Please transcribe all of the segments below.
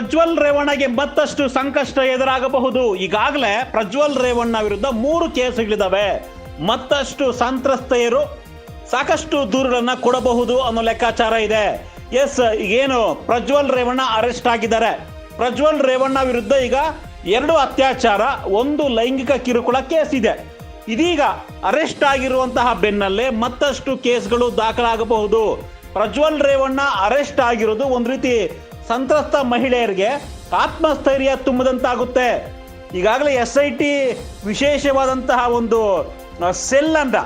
ಪ್ರಜ್ವಲ್ ರೇವಣ್ಣಗೆ ಮತ್ತಷ್ಟು ಸಂಕಷ್ಟ ಎದುರಾಗಬಹುದು. ಈಗಾಗಲೇ ಪ್ರಜ್ವಲ್ ರೇವಣ್ಣ ವಿರುದ್ಧ 3 ಕೇಸುಗಳಿದ್ದಾವೆ. ಮತ್ತಷ್ಟು ಸಂತ್ರಸ್ತೆಯರು ಸಾಕಷ್ಟು ದೂರುಗಳನ್ನ ಕೊಡಬಹುದು ಅನ್ನೋ ಲೆಕ್ಕಾಚಾರ ಇದೆ. ಏನು ಪ್ರಜ್ವಲ್ ರೇವಣ್ಣ ಅರೆಸ್ಟ್ ಆಗಿದ್ದಾರೆ. ಪ್ರಜ್ವಲ್ ರೇವಣ್ಣ ವಿರುದ್ಧ ಈಗ 2 ಅತ್ಯಾಚಾರ, 1 ಲೈಂಗಿಕ ಕಿರುಕುಳ ಕೇಸ್ ಇದೆ. ಇದೀಗ ಅರೆಸ್ಟ್ ಆಗಿರುವಂತಹ ಬೆನ್ನಲ್ಲೇ ಮತ್ತಷ್ಟು ಕೇಸ್ಗಳು ದಾಖಲಾಗಬಹುದು. ಪ್ರಜ್ವಲ್ ರೇವಣ್ಣ ಅರೆಸ್ಟ್ ಆಗಿರೋದು ಒಂದು ರೀತಿ ಸಂತ್ರಸ್ತ ಮಹಿಳೆಯರಿಗೆ ಆತ್ಮಸ್ಥೈರ್ಯ ತುಂಬದಂತಾಗುತ್ತೆ. ಈಗಾಗಲೇ SIT ವಿಶೇಷವಾದಂತಹ ಒಂದು ಸೆಲ್ ಅಂತ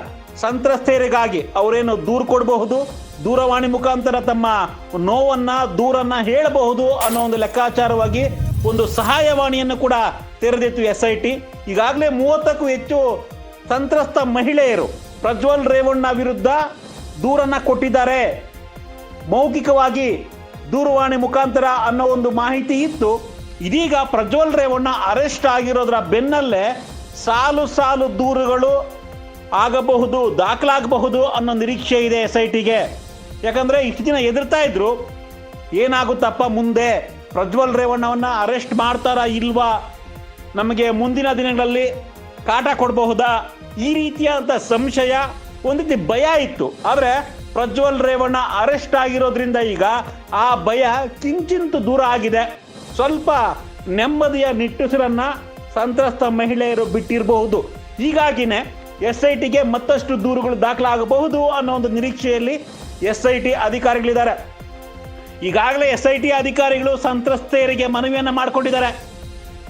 ಸಂತ್ರಸ್ತೆಯರಿಗಾಗಿ ಅವರೇನು ದೂರು ಕೊಡಬಹುದು, ದೂರವಾಣಿ ಮುಖಾಂತರ ತಮ್ಮ ನೋವನ್ನ ದೂರನ್ನ ಹೇಳಬಹುದು ಅನ್ನೋ ಒಂದು ಲೆಕ್ಕಾಚಾರವಾಗಿ ಒಂದು ಸಹಾಯವಾಣಿಯನ್ನು ಕೂಡ ತೆರೆದಿತ್ತು SIT. ಈಗಾಗಲೇ 30ಕ್ಕೂ ಹೆಚ್ಚು ಸಂತ್ರಸ್ತ ಮಹಿಳೆಯರು ಪ್ರಜ್ವಲ್ ರೇವಣ್ಣ ವಿರುದ್ಧ ದೂರನ್ನ ಕೊಟ್ಟಿದ್ದಾರೆ. ಮೌಖಿಕವಾಗಿ ದೂರವಾಣಿ ಮುಖಾಂತರ ಅನ್ನೋ ಒಂದು ಮಾಹಿತಿ ಇತ್ತು. ಇದೀಗ ಪ್ರಜ್ವಲ್ ರೇವಣ್ಣ ಅರೆಸ್ಟ್ ಆಗಿರೋದ್ರ ಬೆನ್ನಲ್ಲೇ ಸಾಲು ದೂರುಗಳು ಆಗಬಹುದು, ದಾಖಲಾಗಬಹುದು ಅನ್ನೋ ನಿರೀಕ್ಷೆ ಇದೆ SITಗೆ. ಯಾಕಂದ್ರೆ ಇಷ್ಟು ದಿನ ಎದುರ್ತಾ ಇದ್ರು, ಏನಾಗುತ್ತಪ್ಪ ಮುಂದೆ, ಪ್ರಜ್ವಲ್ ರೇವಣ್ಣವನ್ನ ಅರೆಸ್ಟ್ ಮಾಡ್ತಾರಾ ಇಲ್ವಾ, ನಮಗೆ ಮುಂದಿನ ದಿನಗಳಲ್ಲಿ ಕಾಟ ಕೊಡಬಹುದಾ, ಈ ರೀತಿಯಾದ ಸಂಶಯ, ಒಂದು ರೀತಿ ಭಯ ಇತ್ತು. ಆದರೆ ಪ್ರಜ್ವಲ್ ರೇವಣ್ಣ ಅರೆಸ್ಟ್ ಆಗಿರೋದ್ರಿಂದ ಈಗ ಆ ಭಯ ಕಿಂಚಿಂತ ದೂರ ಆಗಿದೆ. ಸ್ವಲ್ಪ ನೆಮ್ಮದಿಯ ನಿಟ್ಟುಸಿರನ್ನ ಸಂತ್ರಸ್ತ ಮಹಿಳೆಯರು ಬಿಟ್ಟಿರಬಹುದು. ಹೀಗಾಗಿನೇ SITಗೆ ಮತ್ತಷ್ಟು ದೂರುಗಳು ದಾಖಲಾಗಬಹುದು ಅನ್ನೋ ಒಂದು ನಿರೀಕ್ಷೆಯಲ್ಲಿ SIT ಅಧಿಕಾರಿಗಳಿದ್ದಾರೆ. ಈಗಾಗಲೇ SIT ಅಧಿಕಾರಿಗಳು ಸಂತ್ರಸ್ತೆಯರಿಗೆ ಮನವಿಯನ್ನು ಮಾಡಿಕೊಂಡಿದ್ದಾರೆ.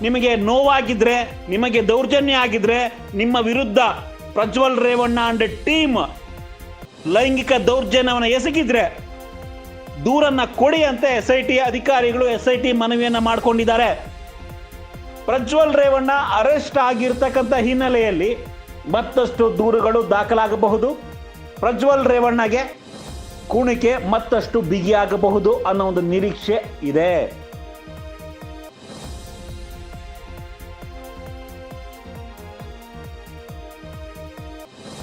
ನಿಮಗೆ ನೋವಾಗಿದ್ರೆ, ನಿಮಗೆ ದೌರ್ಜನ್ಯ ಆಗಿದ್ರೆ, ನಿಮ್ಮ ವಿರುದ್ಧ ಪ್ರಜ್ವಲ್ ರೇವಣ್ಣ ಅಂಡ್ ಟೀಮ್ ಲೈಂಗಿಕ ದೌರ್ಜನ್ಯವನ್ನು ಎಸಗಿದ್ರೆ ದೂರನ್ನ ಕೊಡಿ ಅಂತ SIT ಅಧಿಕಾರಿಗಳು SIT ಮನವಿಯನ್ನ ಮಾಡಿಕೊಂಡಿದ್ದಾರೆ. ಪ್ರಜ್ವಲ್ ರೇವಣ್ಣ ಅರೆಸ್ಟ್ ಆಗಿರ್ತಕ್ಕಂಥ ಹಿನ್ನೆಲೆಯಲ್ಲಿ ಮತ್ತಷ್ಟು ದೂರುಗಳು ದಾಖಲಾಗಬಹುದು. ಪ್ರಜ್ವಲ್ ರೇವಣ್ಣಗೆ ಕುಣಿಕೆ ಮತ್ತಷ್ಟು ಬಿಗಿಯಾಗಬಹುದು ಅನ್ನೋ ಒಂದು ನಿರೀಕ್ಷೆ ಇದೆ.